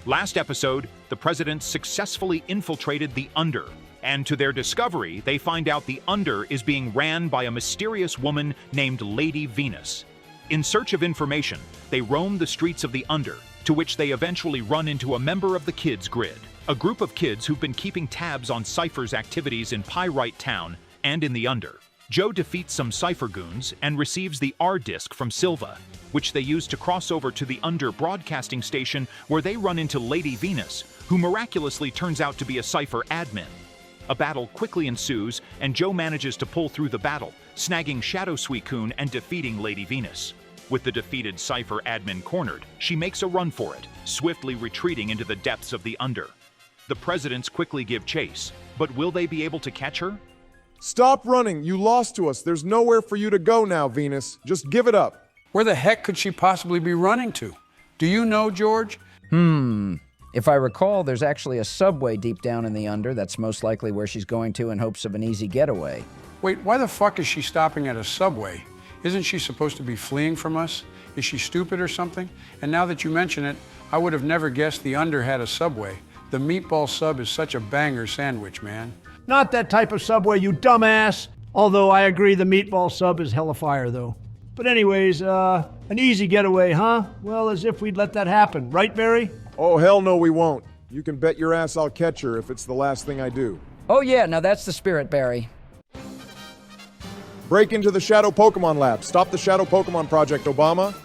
Last episode, the presidents successfully infiltrated the Under, and to their discovery, they find out the Under is being ran by a mysterious woman named Lady Venus. In search of information, they roam the streets of the Under, to which they eventually run into a member of the Kids Grid, a group of kids who've been keeping tabs on Cypher's activities in Pyrite Town and in the Under. Joe defeats some Cypher goons and receives the R-Disc from Silva, which they use to cross over to the Under broadcasting station where they run into Lady Venus, who miraculously turns out to be a Cypher admin. A battle quickly ensues, and Joe manages to pull through the battle, snagging Shadow Suicune and defeating Lady Venus. With the defeated Cypher admin cornered, she makes a run for it, swiftly retreating into the depths of the Under. The presidents quickly give chase, but will they be able to catch her? Stop running! You lost to us. There's nowhere for you to go now, Venus. Just give it up. Where the heck could she possibly be running to? Do you know, George? If I recall, there's actually a subway deep down in the Under. That's most likely where she's going to in hopes of an easy getaway. Wait, why the fuck is she stopping at a subway? Isn't she supposed to be fleeing from us? Is she stupid or something? And now that you mention it, I would have never guessed the Under had a subway. The meatball sub is such a banger sandwich, man. Not that type of Subway, you dumbass. Although I agree the meatball sub is hella fire, though. But anyways, an easy getaway, huh? Well, as if we'd let that happen. Right, Barry? Oh, hell no, we won't. You can bet your ass I'll catch her if it's the last thing I do. Oh yeah, now that's the spirit, Barry. Break into the Shadow Pokemon Lab. Stop the Shadow Pokemon Project, Obama.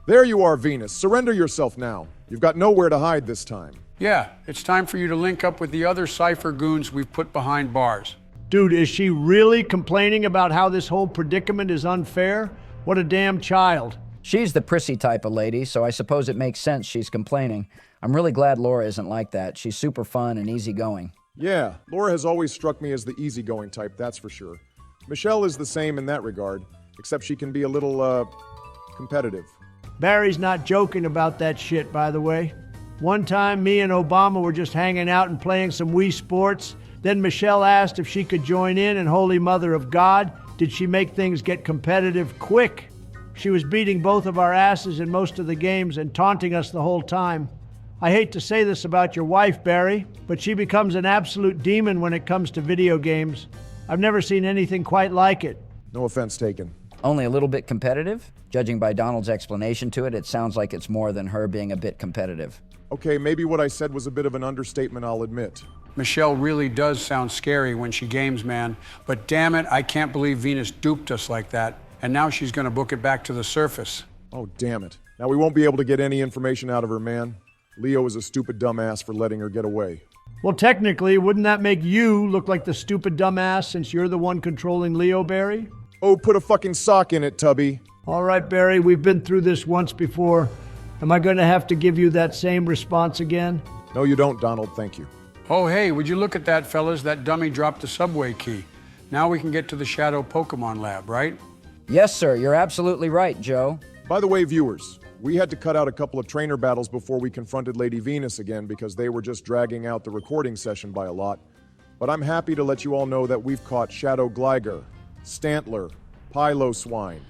There you are, Venus. Surrender yourself now. You've got nowhere to hide this time. Yeah, it's time for you to link up with the other Cypher goons we've put behind bars. Dude, is she really complaining about how this whole predicament is unfair? What a damn child. She's the prissy type of lady, so I suppose it makes sense she's complaining. I'm really glad Laura isn't like that. She's super fun and easygoing. Yeah, Laura has always struck me as the easygoing type, that's for sure. Michelle is the same in that regard, except she can be a little, competitive. Barry's not joking about that shit, by the way. One time, me and Obama were just hanging out and playing some Wii Sports. Then Michelle asked if she could join in, and Holy Mother of God, did she make things get competitive quick. She was beating both of our asses in most of the games and taunting us the whole time. I hate to say this about your wife, Barry, but she becomes an absolute demon when it comes to video games. I've never seen anything quite like it. No offense taken. Only a little bit competitive? Judging by Donald's explanation to it, it sounds like it's more than her being a bit competitive. Okay, maybe what I said was a bit of an understatement, I'll admit. Michelle really does sound scary when she games, man. But damn it, I can't believe Venus duped us like that. And now she's gonna book it back to the surface. Oh, damn it. Now we won't be able to get any information out of her, man. Leo is a stupid dumbass for letting her get away. Well, technically, wouldn't that make you look like the stupid dumbass since you're the one controlling Leo, Barry? Oh, put a fucking sock in it, Tubby. All right, Barry, we've been through this once before. Am I going to have to give you that same response again? No, you don't, Donald. Thank you. Oh, hey, would you look at that, fellas? That dummy dropped the subway key. Now we can get to the Shadow Pokemon Lab, right? Yes, sir, you're absolutely right, Joe. By the way, viewers, we had to cut out a couple of trainer battles before we confronted Lady Venus again because they were just dragging out the recording session by a lot. But I'm happy to let you all know that we've caught Shadow Gligar, Stantler, Piloswine,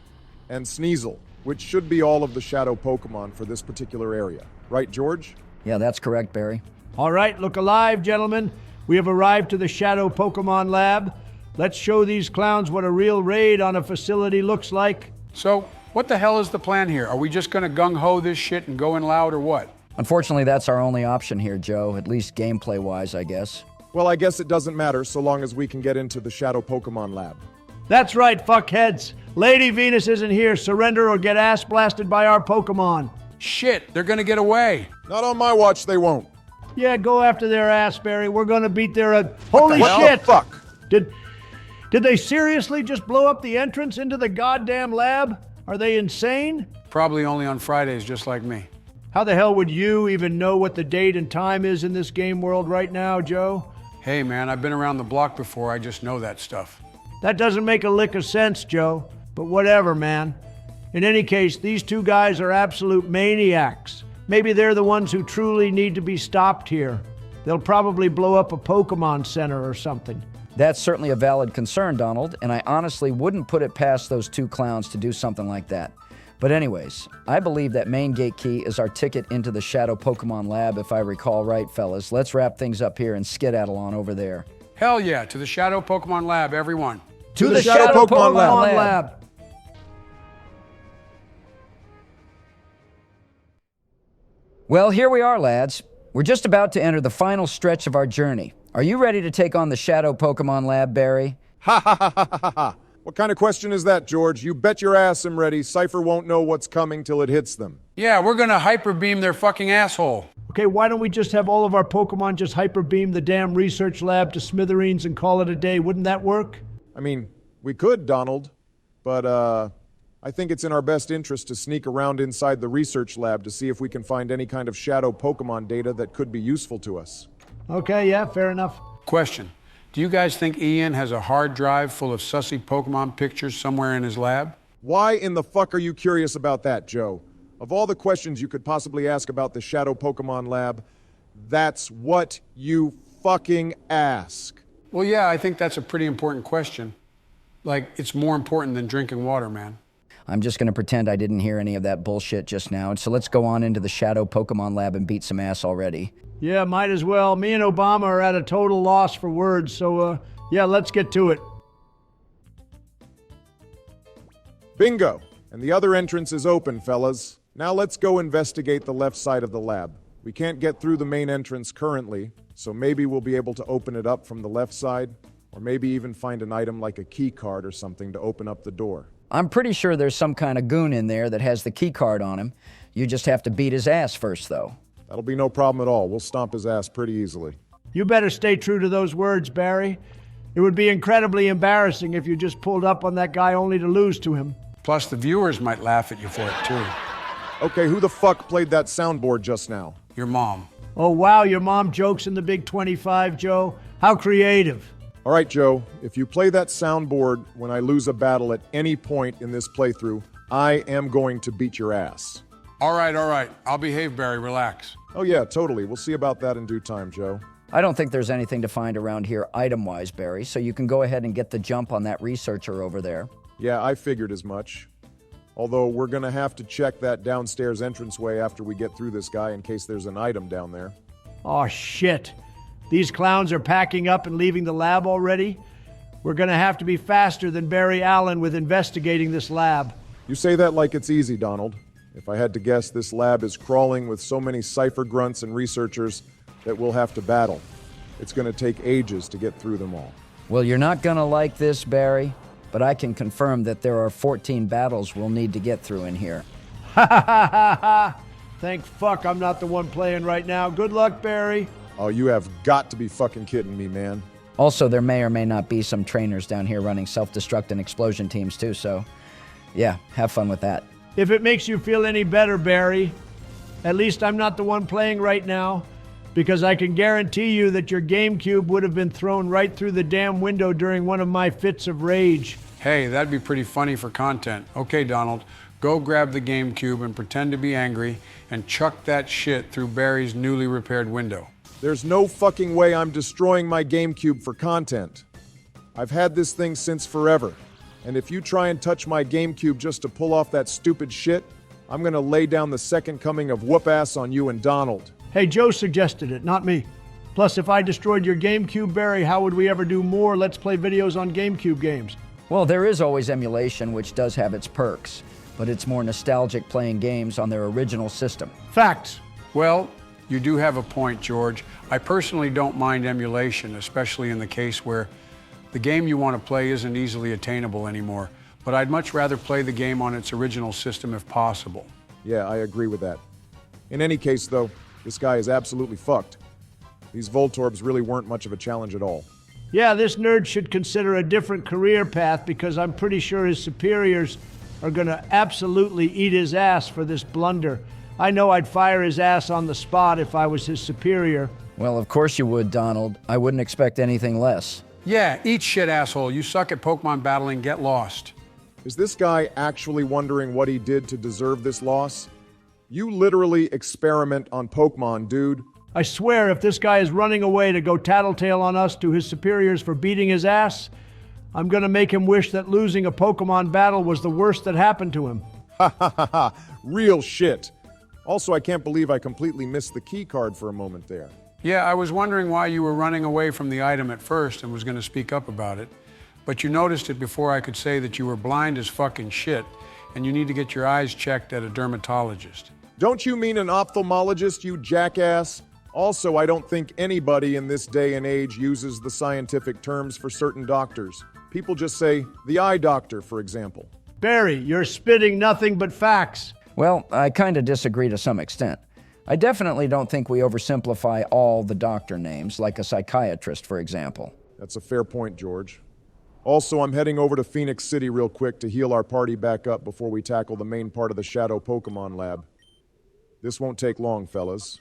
and Sneasel, which should be all of the Shadow Pokemon for this particular area. Right, George? Yeah, that's correct, Barry. All right, look alive, gentlemen. We have arrived to the Shadow Pokemon Lab. Let's show these clowns what a real raid on a facility looks like. So, what the hell is the plan here? Are we just gonna gung-ho this shit and go in loud or what? Unfortunately, that's our only option here, Joe, at least gameplay-wise, I guess. Well, I guess it doesn't matter so long as we can get into the Shadow Pokemon Lab. That's right, fuckheads. Lady Venus isn't here. Surrender or get ass blasted by our Pokemon. Shit, they're gonna get away. Not on my watch, they won't. Yeah, go after their ass, Barry. We're gonna beat their... Holy What shit! the fuck? Did they seriously just blow up the entrance into the goddamn lab? Are they insane? Probably only on Fridays, just like me. How the hell would you even know what the date and time is in this game world right now, Joe? Hey, man, I've been around the block before. I just know that stuff. That doesn't make a lick of sense, Joe. But whatever, man. In any case, these two guys are absolute maniacs. Maybe they're the ones who truly need to be stopped here. They'll probably blow up a Pokemon Center or something. That's certainly a valid concern, Donald, and I honestly wouldn't put it past those two clowns to do something like that. But anyways, I believe that main gate key is our ticket into the Shadow Pokemon Lab, if I recall right, fellas. Let's wrap things up here and skedaddle on over there. Hell yeah, to the Shadow Pokemon Lab, everyone. To the Shadow Pokemon Lab. Well, here we are, lads. We're just about to enter the final stretch of our journey. Are you ready to take on the Shadow Pokemon Lab, Barry? Ha ha ha ha ha ha! What kind of question is that, George? You bet your ass I'm ready. Cypher won't know what's coming till it hits them. Yeah, we're gonna hyper beam their fucking asshole. Okay, why don't we just have all of our Pokemon just hyper beam the damn research lab to smithereens and call it a day? Wouldn't that work? I mean, we could, Donald, but I think it's in our best interest to sneak around inside the research lab to see if we can find any kind of shadow Pokemon data that could be useful to us. Okay, yeah, fair enough. Question. Do you guys think Ian has a hard drive full of sussy Pokemon pictures somewhere in his lab? Why in the fuck are you curious about that, Joe? Of all the questions you could possibly ask about the Shadow Pokemon Lab, that's what you fucking ask. Well, yeah, I think that's a pretty important question. Like, it's more important than drinking water, man. I'm just going to pretend I didn't hear any of that bullshit just now, so let's go on into the Shadow Pokemon Lab and beat some ass already. Yeah, might as well. Me and Obama are at a total loss for words, so, yeah, let's get to it. Bingo! And the other entrance is open, fellas. Now let's go investigate the left side of the lab. We can't get through the main entrance currently, so maybe we'll be able to open it up from the left side, or maybe even find an item like a key card or something to open up the door. I'm pretty sure there's some kind of goon in there that has the key card on him. You just have to beat his ass first, though. That'll be no problem at all. We'll stomp his ass pretty easily. You better stay true to those words, Barry. It would be incredibly embarrassing if you just pulled up on that guy only to lose to him. Plus, the viewers might laugh at you for it, too. Okay, who the fuck played that soundboard just now? Your mom. Oh, wow, your mom jokes in the Big 25, Joe. How creative. All right, Joe, if you play that soundboard when I lose a battle at any point in this playthrough, I am going to beat your ass. All right. I'll behave, Barry. Relax. Oh yeah, totally. We'll see about that in due time, Joe. I don't think there's anything to find around here item-wise, Barry, so you can go ahead and get the jump on that researcher over there. Yeah, I figured as much. Although we're gonna have to check that downstairs entranceway after we get through this guy in case there's an item down there. Oh, shit. These clowns are packing up and leaving the lab already? We're gonna have to be faster than Barry Allen with investigating this lab. You say that like it's easy, Donald. If I had to guess, this lab is crawling with so many cipher grunts and researchers that we'll have to battle. It's gonna take ages to get through them all. Well, you're not gonna like this, Barry, but I can confirm that there are 14 battles we'll need to get through in here. Ha ha ha ha ha! Thank fuck I'm not the one playing right now. Good luck, Barry. Oh, you have got to be fucking kidding me, man. Also, there may or may not be some trainers down here running self-destruct and explosion teams too, so yeah, have fun with that. If it makes you feel any better, Barry, at least I'm not the one playing right now, because I can guarantee you that your GameCube would have been thrown right through the damn window during one of my fits of rage. Hey, that'd be pretty funny for content. Okay, Donald, go grab the GameCube and pretend to be angry and chuck that shit through Barry's newly repaired window. There's no fucking way I'm destroying my GameCube for content. I've had this thing since forever. And if you try and touch my GameCube just to pull off that stupid shit, I'm gonna lay down the second coming of whoop-ass on you and Donald. Hey, Joe suggested it, not me. Plus, if I destroyed your GameCube, Barry, how would we ever do more Let's Play videos on GameCube games? Well, there is always emulation, which does have its perks, but it's more nostalgic playing games on their original system. Facts. Well, you do have a point, George. I personally don't mind emulation, especially in the case where the game you want to play isn't easily attainable anymore. But I'd much rather play the game on its original system if possible. Yeah, I agree with that. In any case, though, this guy is absolutely fucked. These Voltorbs really weren't much of a challenge at all. Yeah, this nerd should consider a different career path because I'm pretty sure his superiors are gonna absolutely eat his ass for this blunder. I know I'd fire his ass on the spot if I was his superior. Well, of course you would, Donald. I wouldn't expect anything less. Yeah, eat shit, asshole. You suck at Pokemon battling, get lost. Is this guy actually wondering what he did to deserve this loss? You literally experiment on Pokemon, dude. I swear if this guy is running away to go tattletale on us to his superiors for beating his ass, I'm gonna make him wish that losing a Pokemon battle was the worst that happened to him. Ha ha ha ha, real shit. Also, I can't believe I completely missed the key card for a moment there. Yeah, I was wondering why you were running away from the item at first and was going to speak up about it. But you noticed it before I could say that you were blind as fucking shit and you need to get your eyes checked at a dermatologist. Don't you mean an ophthalmologist, you jackass? Also, I don't think anybody in this day and age uses the scientific terms for certain doctors. People just say, the eye doctor, for example. Barry, you're spitting nothing but facts. Well, I kind of disagree to some extent. I definitely don't think we oversimplify all the doctor names, like a psychiatrist, for example. That's a fair point, George. Also, I'm heading over to Phoenix City real quick to heal our party back up before we tackle the main part of the Shadow Pokemon Lab. This won't take long, fellas.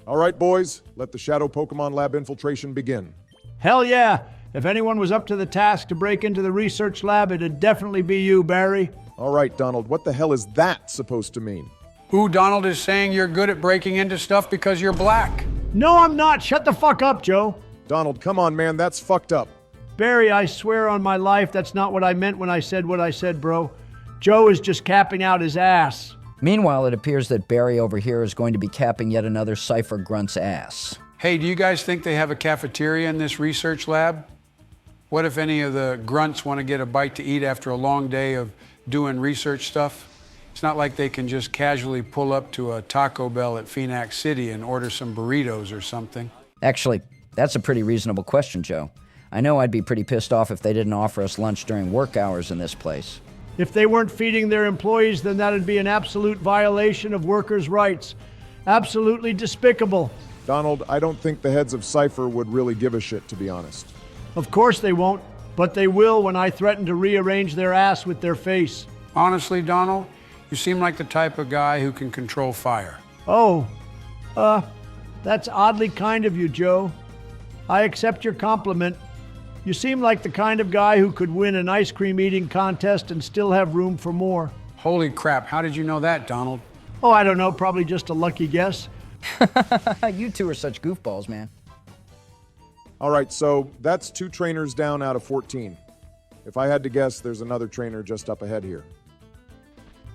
All right, boys, let the Shadow Pokemon Lab infiltration begin. Hell yeah! If anyone was up to the task to break into the research lab, it'd definitely be you, Barry. All right, Donald, what the hell is that supposed to mean? Who, Donald, is saying you're good at breaking into stuff because you're black? No, I'm not. Shut the fuck up, Joe. Donald, come on, man, that's fucked up. Barry, I swear on my life, that's not what I meant when I said what I said, bro. Joe is just capping out his ass. Meanwhile, it appears that Barry over here is going to be capping yet another Cypher grunt's ass. Hey, do you guys think they have a cafeteria in this research lab? What if any of the grunts want to get a bite to eat after a long day of doing research stuff? It's not like they can just casually pull up to a Taco Bell at Phoenix City and order some burritos or something. Actually, that's a pretty reasonable question, Joe. I know I'd be pretty pissed off if they didn't offer us lunch during work hours in this place. If they weren't feeding their employees, then that'd be an absolute violation of workers' rights. Absolutely despicable. Donald, I don't think the heads of Cypher would really give a shit, to be honest. Of course they won't, but they will when I threaten to rearrange their ass with their face. Honestly, Donald, you seem like the type of guy who can control fire. Oh, that's oddly kind of you, Joe. I accept your compliment. You seem like the kind of guy who could win an ice cream eating contest and still have room for more. Holy crap, how did you know that, Donald? Oh, I don't know, probably just a lucky guess. You two are such goofballs, man. All right, so that's 2 trainers down out of 14. If I had to guess, there's another trainer just up ahead here.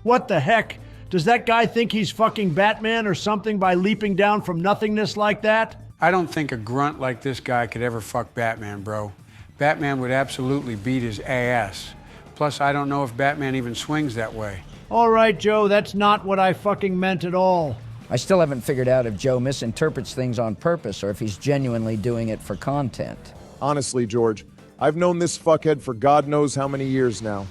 What the heck? Does that guy think he's fucking Batman or something by leaping down from nothingness like that? I don't think a grunt like this guy could ever fuck Batman, bro. Batman would absolutely beat his ass. Plus, I don't know if Batman even swings that way. All right, Joe, that's not what I fucking meant at all. I still haven't figured out if Joe misinterprets things on purpose or if he's genuinely doing it for content. Honestly, George, I've known this fuckhead for God knows how many years now.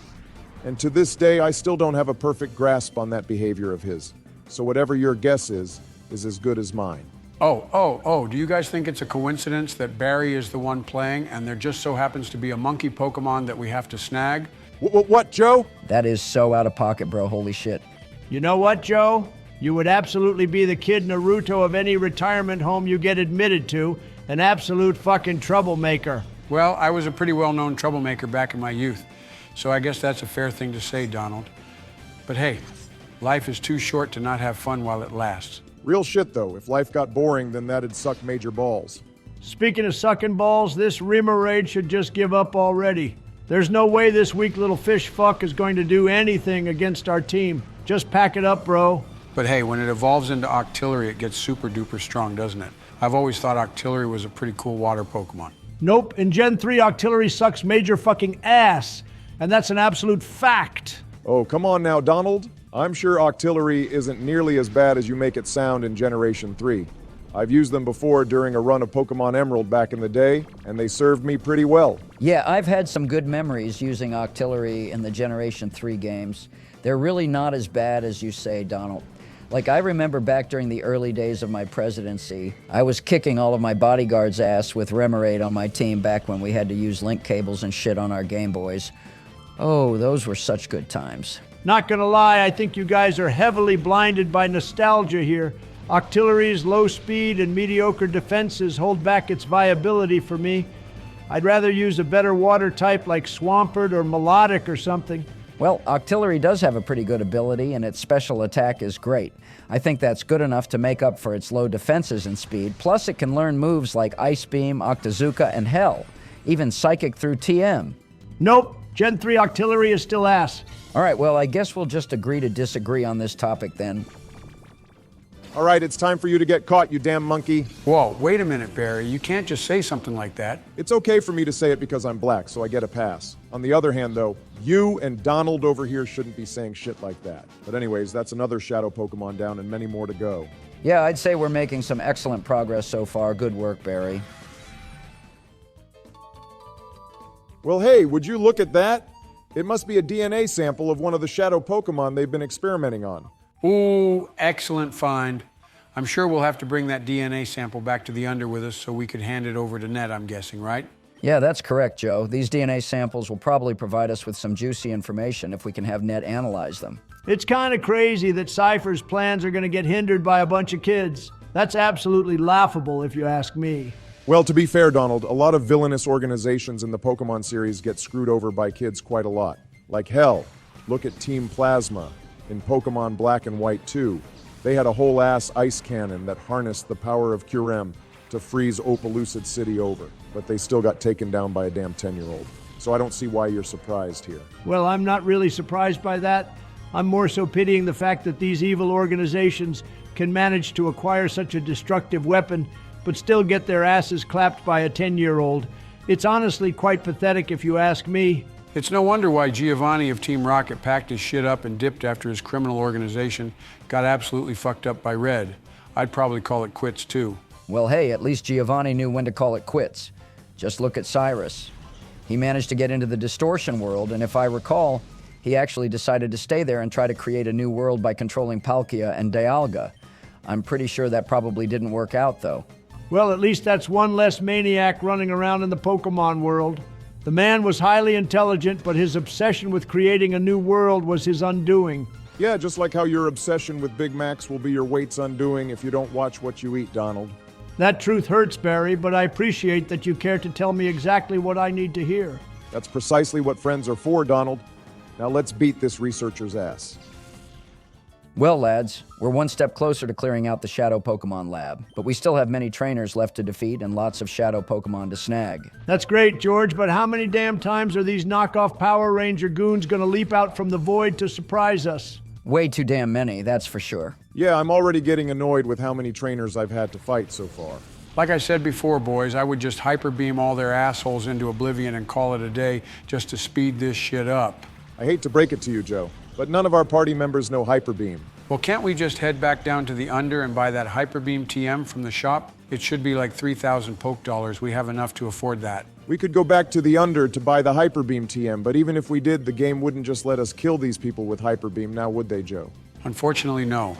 And to this day, I still don't have a perfect grasp on that behavior of his. So whatever your guess is as good as mine. Oh, do you guys think it's a coincidence that Barry is the one playing and there just so happens to be a monkey Pokemon that we have to snag? What, Joe? That is so out of pocket, bro. Holy shit. You know what, Joe? You would absolutely be the Kid Naruto of any retirement home you get admitted to, an absolute fucking troublemaker. Well, I was a pretty well-known troublemaker back in my youth, so I guess that's a fair thing to say, Donald. But hey, life is too short to not have fun while it lasts. Real shit, though. If life got boring, then that'd suck major balls. Speaking of sucking balls, this Remoraid should just give up already. There's no way this weak little fish fuck is going to do anything against our team. Just pack it up, bro. But hey, when it evolves into Octillery, it gets super duper strong, doesn't it? I've always thought Octillery was a pretty cool water Pokemon. Nope, in Gen 3, Octillery sucks major fucking ass. And that's an absolute fact. Oh, come on now, Donald. I'm sure Octillery isn't nearly as bad as you make it sound in Generation 3. I've used them before during a run of Pokemon Emerald back in the day, and they served me pretty well. Yeah, I've had some good memories using Octillery in the Generation 3 games. They're really not as bad as you say, Donald. Like, I remember back during the early days of my presidency, I was kicking all of my bodyguards' ass with Remoraid on my team back when we had to use link cables and shit on our Game Boys. Oh, those were such good times. Not gonna lie, I think you guys are heavily blinded by nostalgia here. Octillery's low speed and mediocre defenses hold back its viability for me. I'd rather use a better water type like Swampert or Melodic or something. Well, Octillery does have a pretty good ability, and its special attack is great. I think that's good enough to make up for its low defenses and speed, plus it can learn moves like Ice Beam, Octazooka, and Hell, even Psychic through TM. Nope, Gen 3 artillery is still ass. All right, well, I guess we'll just agree to disagree on this topic then. All right, it's time for you to get caught, you damn monkey. Whoa, wait a minute, Barry. You can't just say something like that. It's okay for me to say it because I'm black, so I get a pass. On the other hand, though, you and Donald over here shouldn't be saying shit like that. But anyways, that's another shadow Pokemon down and many more to go. Yeah, I'd say we're making some excellent progress so far. Good work, Barry. Well, hey, would you look at that? It must be a DNA sample of one of the shadow Pokemon they've been experimenting on. Ooh, excellent find. I'm sure we'll have to bring that DNA sample back to the Under with us so we could hand it over to Ned, I'm guessing, right? Yeah, that's correct, Joe. These DNA samples will probably provide us with some juicy information if we can have Ned analyze them. It's kind of crazy that Cypher's plans are going to get hindered by a bunch of kids. That's absolutely laughable, if you ask me. Well, to be fair, Donald, a lot of villainous organizations in the Pokemon series get screwed over by kids quite a lot. Like hell, look at Team Plasma in Pokemon Black and White 2. They had a whole-ass ice cannon that harnessed the power of Kyurem to freeze Opelucid City over, but they still got taken down by a damn 10-year-old. So I don't see why you're surprised here. Well, I'm not really surprised by that. I'm more so pitying the fact that these evil organizations can manage to acquire such a destructive weapon but still get their asses clapped by a 10-year-old. It's honestly quite pathetic if you ask me. It's no wonder why Giovanni of Team Rocket packed his shit up and dipped after his criminal organization got absolutely fucked up by Red. I'd probably call it quits too. Well, hey, at least Giovanni knew when to call it quits. Just look at Cyrus. He managed to get into the distortion world, and if I recall, he actually decided to stay there and try to create a new world by controlling Palkia and Dialga. I'm pretty sure that probably didn't work out, though. Well, at least that's one less maniac running around in the Pokemon world. The man was highly intelligent, but his obsession with creating a new world was his undoing. Yeah, just like how your obsession with Big Macs will be your weight's undoing if you don't watch what you eat, Donald. That truth hurts, Barry, but I appreciate that you care to tell me exactly what I need to hear. That's precisely what friends are for, Donald. Now let's beat this researcher's ass. Well, lads, we're one step closer to clearing out the Shadow Pokemon lab, but we still have many trainers left to defeat and lots of Shadow Pokemon to snag. That's great, George, but how many damn times are these knockoff Power Ranger goons gonna leap out from the void to surprise us? Way too damn many, that's for sure. Yeah, I'm already getting annoyed with how many trainers I've had to fight so far. Like I said before, boys, I would just hyper beam all their assholes into oblivion and call it a day just to speed this shit up. I hate to break it to you, Joe, but none of our party members know Hyper Beam. Well, can't we just head back down to the Under and buy that Hyper Beam TM from the shop? It should be like 3,000 poke dollars. We have enough to afford that. We could go back to the Under to buy the Hyper Beam TM, but even if we did, the game wouldn't just let us kill these people with Hyper Beam, now would they, Joe? Unfortunately, no.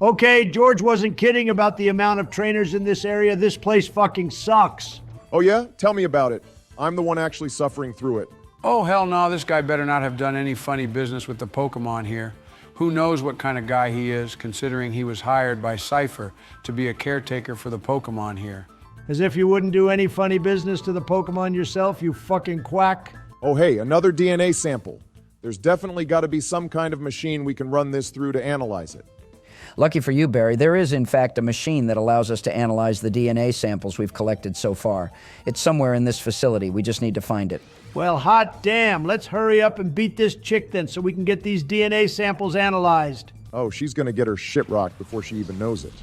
Okay, George wasn't kidding about the amount of trainers in this area. This place fucking sucks. Oh yeah? Tell me about it. I'm the one actually suffering through it. Oh, hell no, this guy better not have done any funny business with the Pokemon here. Who knows what kind of guy he is, considering he was hired by Cypher to be a caretaker for the Pokemon here. As if you wouldn't do any funny business to the Pokemon yourself, you fucking quack. Oh hey, another DNA sample. There's definitely got to be some kind of machine we can run this through to analyze it. Lucky for you, Barry, there is in fact a machine that allows us to analyze the DNA samples we've collected so far. It's somewhere in this facility. We just need to find it. Well, hot damn. Let's hurry up and beat this chick then so we can get these DNA samples analyzed. Oh, she's gonna get her shit rocked before she even knows it.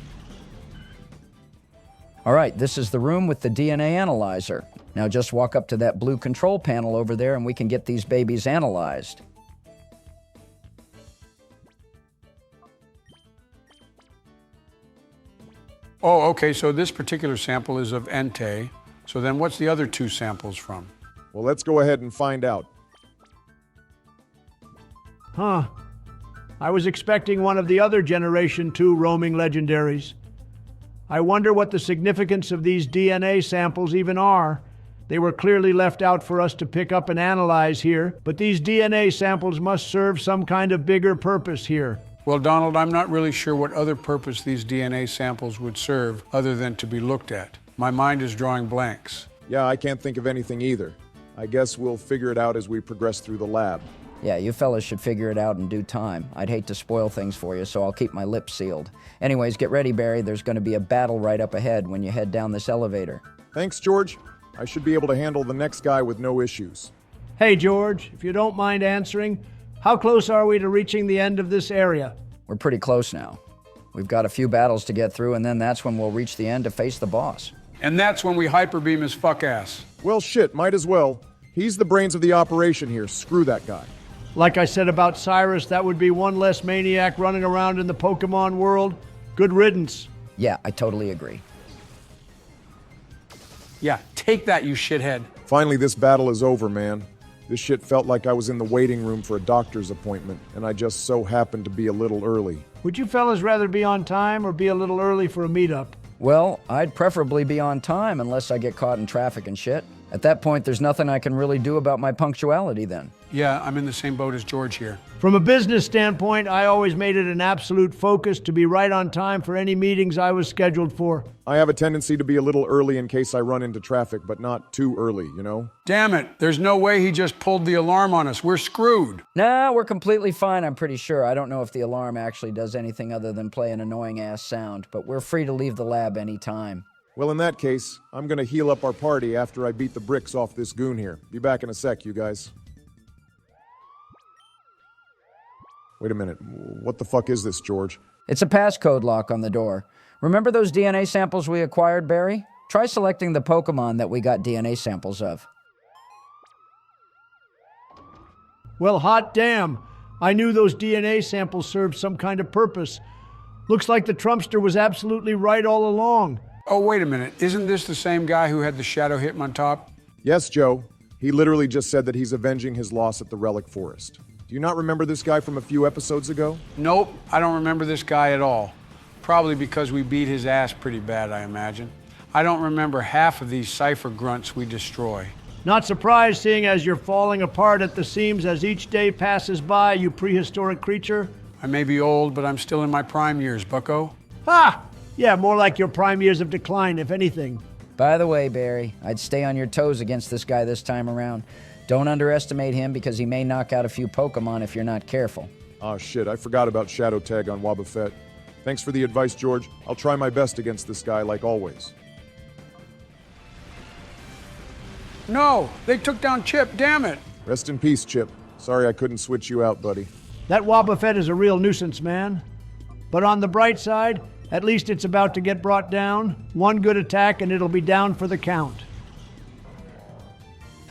All right, this is the room with the DNA analyzer. Now just walk up to that blue control panel over there and we can get these babies analyzed. Oh, okay, so this particular sample is of Entei. So then what's the other two samples from? Well, let's go ahead and find out. Huh. I was expecting one of the other Generation 2 roaming legendaries. I wonder what the significance of these DNA samples even are. They were clearly left out for us to pick up and analyze here, but these DNA samples must serve some kind of bigger purpose here. Well, Donald, I'm not really sure what other purpose these DNA samples would serve other than to be looked at. My mind is drawing blanks. Yeah, I can't think of anything either. I guess we'll figure it out as we progress through the lab. Yeah, you fellas should figure it out in due time. I'd hate to spoil things for you, so I'll keep my lips sealed. Anyways, get ready, Barry. There's going to be a battle right up ahead when you head down this elevator. Thanks, George. I should be able to handle the next guy with no issues. Hey, George, if you don't mind answering, how close are we to reaching the end of this area? We're pretty close now. We've got a few battles to get through, and then that's when we'll reach the end to face the boss. And that's when we hyperbeam his fuck ass. Well, shit, might as well. He's the brains of the operation here. Screw that guy. Like I said about Cyrus, that would be one less maniac running around in the Pokemon world. Good riddance. Yeah, I totally agree. Yeah, take that, you shithead. Finally, this battle is over, man. This shit felt like I was in the waiting room for a doctor's appointment, and I just so happened to be a little early. Would you fellas rather be on time or be a little early for a meetup? Well, I'd preferably be on time unless I get caught in traffic and shit. At that point, there's nothing I can really do about my punctuality then. Yeah, I'm in the same boat as George here. From a business standpoint, I always made it an absolute focus to be right on time for any meetings I was scheduled for. I have a tendency to be a little early in case I run into traffic, but not too early, you know? Damn it, there's no way he just pulled the alarm on us. We're screwed. Nah, we're completely fine, I'm pretty sure. I don't know if the alarm actually does anything other than play an annoying-ass sound, but we're free to leave the lab anytime. Well, in that case, I'm gonna heal up our party after I beat the bricks off this goon here. Be back in a sec, you guys. Wait a minute. What the fuck is this, George? It's a passcode lock on the door. Remember those DNA samples we acquired, Barry? Try selecting the Pokemon that we got DNA samples of. Well, hot damn. I knew those DNA samples served some kind of purpose. Looks like the Trumpster was absolutely right all along. Oh, wait a minute. Isn't this the same guy who had the shadow Hitmontop? Yes, Joe. He literally just said that he's avenging his loss at the Relic Forest. Do you not remember this guy from a few episodes ago? Nope, I don't remember this guy at all. Probably because we beat his ass pretty bad, I imagine. I don't remember half of these cipher grunts we destroy. Not surprised, seeing as you're falling apart at the seams as each day passes by, you prehistoric creature. I may be old, but I'm still in my prime years, bucko. Ha! Yeah, more like your prime years of decline, if anything. By the way, Barry, I'd stay on your toes against this guy this time around. Don't underestimate him because he may knock out a few Pokemon if you're not careful. Oh shit, I forgot about Shadow Tag on Wobbuffet. Thanks for the advice, George. I'll try my best against this guy like always. No, they took down Chip, damn it. Rest in peace, Chip. Sorry I couldn't switch you out, buddy. That Wobbuffet is a real nuisance, man. But on the bright side, at least it's about to get brought down. One good attack and it'll be down for the count.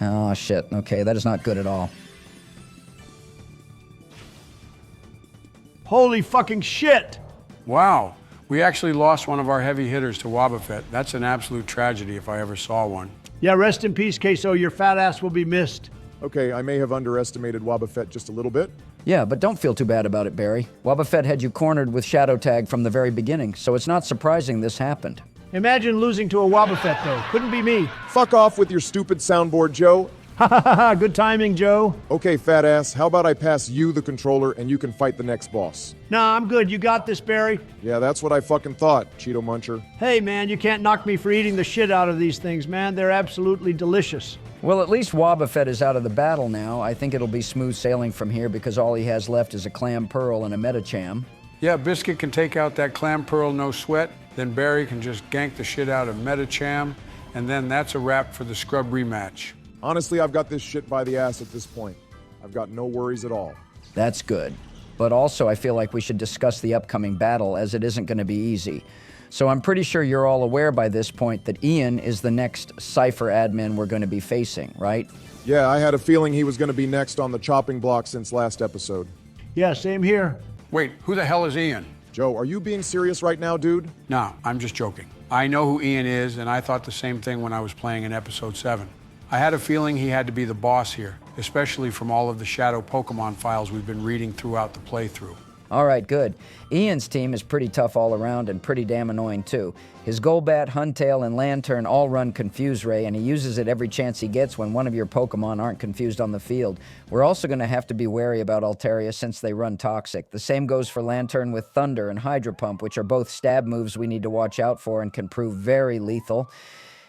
Oh, shit. Okay, that is not good at all. Holy fucking shit! Wow, we actually lost one of our heavy hitters to Wobbuffet. That's an absolute tragedy if I ever saw one. Yeah, rest in peace, Queso. Your fat ass will be missed. Okay, I may have underestimated Wobbuffet just a little bit. Yeah, but don't feel too bad about it, Barry. Wobbuffet had you cornered with Shadow Tag from the very beginning, so it's not surprising this happened. Imagine losing to a Wobbuffet, though. Couldn't be me. Fuck off with your stupid soundboard, Joe. Ha ha ha ha, good timing, Joe. Okay, fat ass, how about I pass you the controller and you can fight the next boss? Nah, I'm good. You got this, Barry. Yeah, that's what I fucking thought, Cheeto Muncher. Hey, man, you can't knock me for eating the shit out of these things, man. They're absolutely delicious. Well, at least Wobbuffet is out of the battle now. I think it'll be smooth sailing from here because all he has left is a Clam Pearl and a Metacham. Yeah, Biscuit can take out that Clam Pearl no sweat, then Barry can just gank the shit out of Metacham, and then that's a wrap for the scrub rematch. Honestly, I've got this shit by the ass at this point. I've got no worries at all. That's good. But also, I feel like we should discuss the upcoming battle, as it isn't going to be easy. So I'm pretty sure you're all aware by this point that Ian is the next Cypher admin we're going to be facing, right? Yeah, I had a feeling he was going to be next on the chopping block since last episode. Yeah, same here. Wait, who the hell is Ian? Joe, are you being serious right now, dude? No, I'm just joking. I know who Ian is, and I thought the same thing when I was playing in episode 7. I had a feeling he had to be the boss here, especially from all of the Shadow Pokemon files we've been reading throughout the playthrough. All right, good. Ian's team is pretty tough all around and pretty damn annoying too. His Golbat, Huntail, and Lantern all run Confuse Ray, and he uses it every chance he gets when one of your Pokemon aren't confused on the field. We're also going to have to be wary about Altaria since they run Toxic. The same goes for Lantern with Thunder and Hydro Pump, which are both stab moves we need to watch out for and can prove very lethal.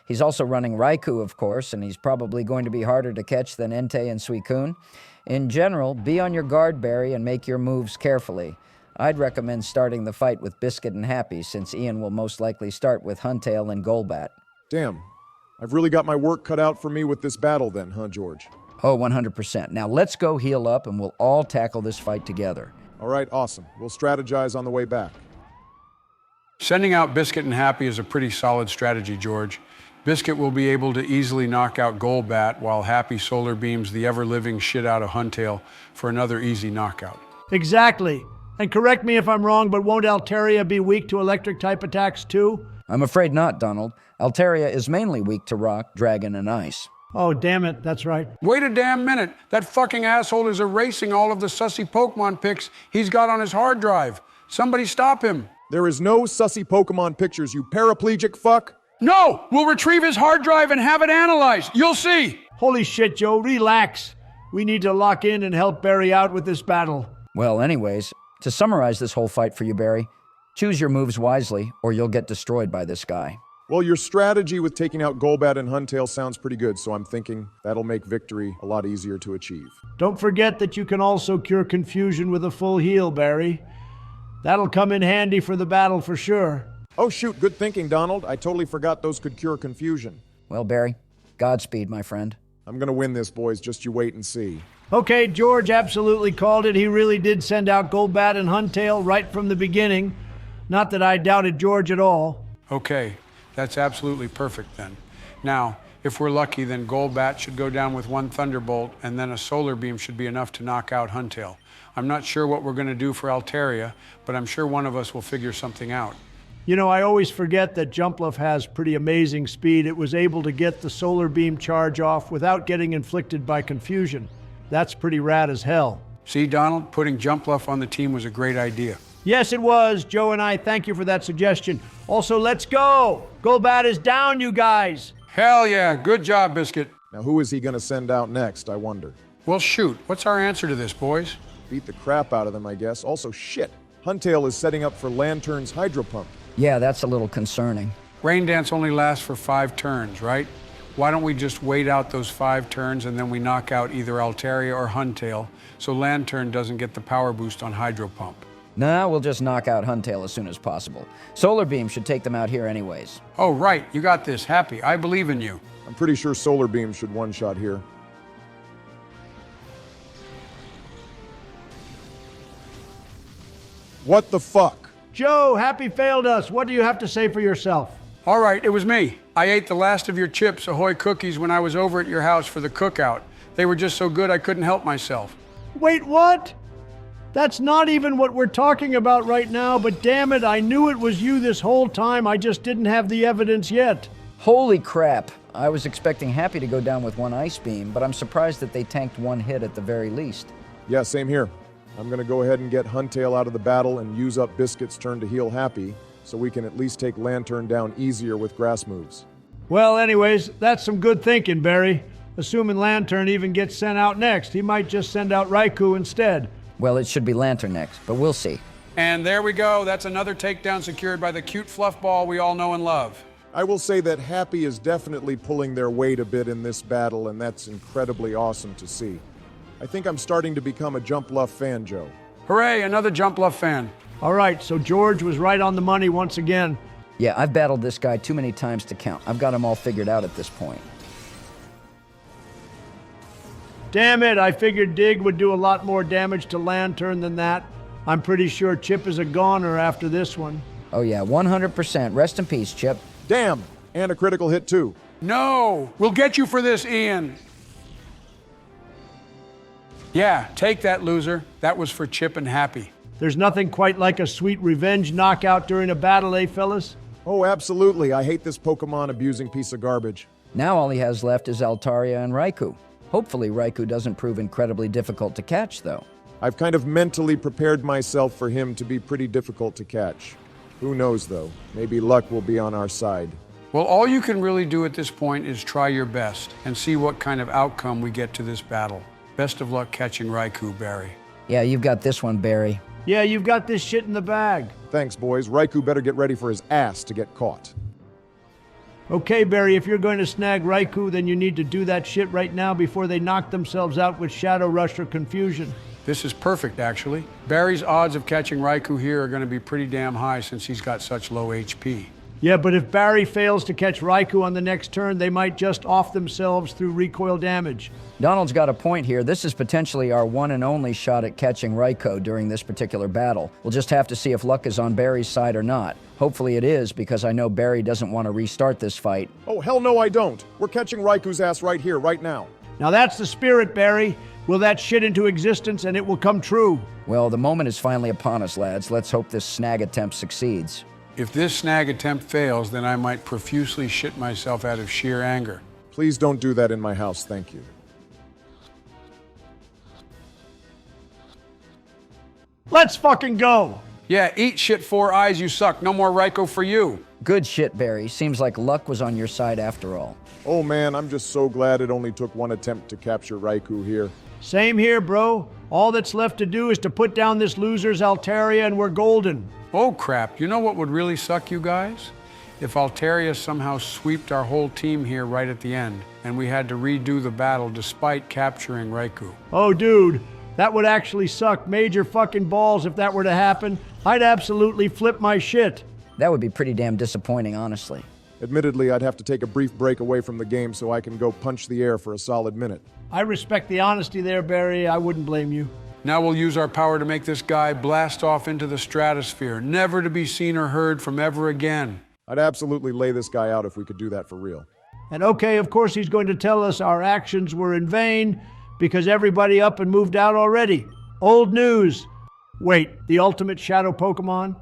He's also running Raikou, of course, and he's probably going to be harder to catch than Entei and Suicune. In general, be on your guard, Barry, and make your moves carefully. I'd recommend starting the fight with Biscuit and Happy, since Ian will most likely start with Huntail and Golbat. Damn. I've really got my work cut out for me with this battle then, huh, George? Oh, 100%. Now let's go heal up and we'll all tackle this fight together. All right, awesome. We'll strategize on the way back. Sending out Biscuit and Happy is a pretty solid strategy, George. Biscuit will be able to easily knock out Golbat while Happy solar beams the ever-living shit out of Huntail for another easy knockout. Exactly. And correct me if I'm wrong, but won't Altaria be weak to electric-type attacks too? I'm afraid not, Donald. Altaria is mainly weak to rock, dragon, and ice. Oh, damn it, that's right. Wait a damn minute. That fucking asshole is erasing all of the sussy Pokemon pics he's got on his hard drive. Somebody stop him. There is no sussy Pokemon pictures, you paraplegic fuck. No! We'll retrieve his hard drive and have it analyzed. You'll see. Holy shit, Joe, relax. We need to lock in and help Barry out with this battle. Well, anyways, to summarize this whole fight for you, Barry, choose your moves wisely or you'll get destroyed by this guy. Well, your strategy with taking out Golbat and Huntail sounds pretty good, so I'm thinking that'll make victory a lot easier to achieve. Don't forget that you can also cure confusion with a full heal, Barry. That'll come in handy for the battle for sure. Oh shoot, good thinking, Donald. I totally forgot those could cure confusion. Well, Barry, Godspeed, my friend. I'm gonna win this, boys. Just you wait and see. Okay, George absolutely called it. He really did send out Golbat and Huntail right from the beginning. Not that I doubted George at all. Okay, that's absolutely perfect then. Now, if we're lucky, then Golbat should go down with one Thunderbolt, and then a Solar Beam should be enough to knock out Huntail. I'm not sure what we're going to do for Altaria, but I'm sure one of us will figure something out. You know, I always forget that Jumpluff has pretty amazing speed. It was able to get the Solar Beam charge off without getting inflicted by confusion. That's pretty rad as hell. See, Donald, putting Jumpluff on the team was a great idea. Yes, it was. Joe and I thank you for that suggestion. Also, let's go. Golbat is down, you guys. Hell yeah, good job, Biscuit. Now who is he gonna send out next, I wonder? Well, shoot, what's our answer to this, boys? Beat the crap out of them, I guess. Also, shit. Huntail is setting up for Lantern's Hydro Pump. Yeah, that's a little concerning. Rain Dance only lasts for 5 turns, right? Why don't we just wait out those 5 turns and then we knock out either Altaria or Huntail so Lantern doesn't get the power boost on Hydro Pump? Nah, we'll just knock out Huntail as soon as possible. Solar Beam should take them out here anyways. Oh, right, you got this. Happy, I believe in you. I'm pretty sure Solar Beam should one-shot here. What the fuck? Joe, Happy failed us. What do you have to say for yourself? All right, it was me. I ate the last of your Chips Ahoy cookies when I was over at your house for the cookout. They were just so good I couldn't help myself. Wait, what? That's not even what we're talking about right now, but damn it, I knew it was you this whole time. I just didn't have the evidence yet. Holy crap. I was expecting Happy to go down with one Ice Beam, but I'm surprised that they tanked one hit at the very least. Yeah, same here. I'm gonna go ahead and get Huntail out of the battle and use up Biscuit's turn to heal Happy, so we can at least take Lantern down easier with grass moves. Well, anyways, that's some good thinking, Barry. Assuming Lantern even gets sent out next, he might just send out Raikou instead. Well, it should be Lantern next, but we'll see. And there we go. That's another takedown secured by the cute fluff ball we all know and love. I will say that Happy is definitely pulling their weight a bit in this battle, and that's incredibly awesome to see. I think I'm starting to become a Jumpluff fan, Joe. Hooray, another Jumpluff fan. All right, so George was right on the money once again. Yeah, I've battled this guy too many times to count. I've got him all figured out at this point. Damn it, I figured Dig would do a lot more damage to Lantern than that. I'm pretty sure Chip is a goner after this one. Oh yeah, 100%. Rest in peace, Chip. Damn! And a critical hit, too. No, we'll get you for this, Ian. Yeah, take that, loser. That was for Chip and Happy. There's nothing quite like a sweet revenge knockout during a battle, eh, fellas? Oh, absolutely. I hate this Pokemon abusing piece of garbage. Now all he has left is Altaria and Raikou. Hopefully Raikou doesn't prove incredibly difficult to catch, though. I've kind of mentally prepared myself for him to be pretty difficult to catch. Who knows, though? Maybe luck will be on our side. Well, all you can really do at this point is try your best and see what kind of outcome we get to this battle. Best of luck catching Raikou, Barry. Yeah, you've got this one, Barry. Yeah, you've got this shit in the bag. Thanks, boys. Raikou better get ready for his ass to get caught. Okay, Barry, if you're going to snag Raikou, then you need to do that shit right now before they knock themselves out with Shadow Rush or Confusion. This is perfect, actually. Barry's odds of catching Raikou here are going to be pretty damn high since he's got such low HP. Yeah, but if Barry fails to catch Raikou on the next turn, they might just off themselves through recoil damage. Donald's got a point here. This is potentially our one and only shot at catching Raikou during this particular battle. We'll just have to see if luck is on Barry's side or not. Hopefully it is, because I know Barry doesn't want to restart this fight. Oh, hell no, I don't. We're catching Raikou's ass right here, right now. Now that's the spirit, Barry. Will that shit into existence and it will come true. Well, the moment is finally upon us, lads. Let's hope this snag attempt succeeds. If this snag attempt fails, then I might profusely shit myself out of sheer anger. Please don't do that in my house, thank you. Let's fucking go! Yeah, eat shit 4 eyes, you suck. No more Raikou for you. Good shit, Barry. Seems like luck was on your side after all. Oh man, I'm just so glad it only took one attempt to capture Raikou here. Same here, bro. All that's left to do is to put down this loser's Altaria and we're golden. Oh crap, you know what would really suck, you guys? If Altaria somehow sweeped our whole team here right at the end, and we had to redo the battle despite capturing Raikou. Oh, dude, that would actually suck major fucking balls if that were to happen. I'd absolutely flip my shit. That would be pretty damn disappointing, honestly. Admittedly, I'd have to take a brief break away from the game so I can go punch the air for a solid minute. I respect the honesty there, Barry. I wouldn't blame you. Now we'll use our power to make this guy blast off into the stratosphere, never to be seen or heard from ever again. I'd absolutely lay this guy out if we could do that for real. And okay, of course he's going to tell us our actions were in vain because everybody up and moved out already. Old news. Wait, the ultimate shadow Pokemon?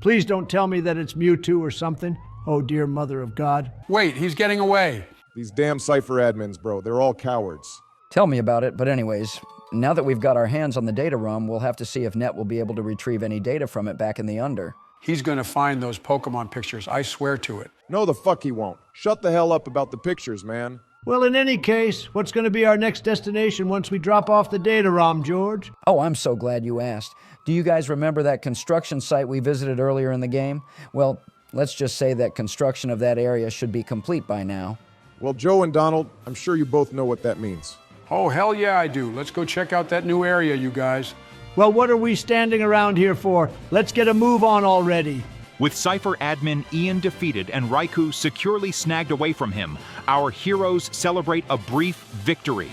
Please don't tell me that it's Mewtwo or something. Oh, dear mother of God. Wait, he's getting away. These damn Cypher admins, bro, they're all cowards. Tell me about it, but anyways, now that we've got our hands on the data ROM, we'll have to see if Net will be able to retrieve any data from it back in the Under. He's gonna find those Pokemon pictures, I swear to it. No, the fuck he won't. Shut the hell up about the pictures, man. Well, in any case, what's going to be our next destination once we drop off the data ROM, George? Oh, I'm so glad you asked. Do you guys remember that construction site we visited earlier in the game? Well, let's just say that construction of that area should be complete by now. Well, Joe and Donald, I'm sure you both know what that means. Oh, hell yeah, I do. Let's go check out that new area, you guys. Well, what are we standing around here for? Let's get a move on already. With Cypher admin Ian defeated and Raikou securely snagged away from him, our heroes celebrate a brief victory.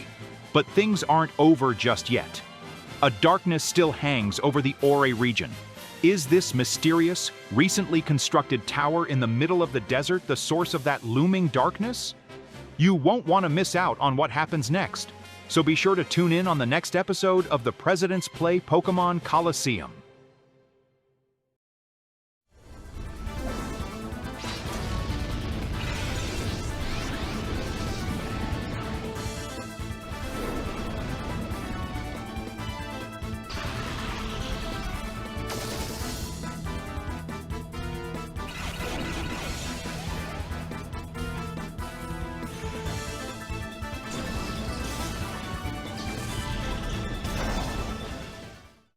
But things aren't over just yet. A darkness still hangs over the Ore region. Is this mysterious, recently constructed tower in the middle of the desert the source of that looming darkness? You won't want to miss out on what happens next. So be sure to tune in on the next episode of the President's Play Pokemon Colosseum.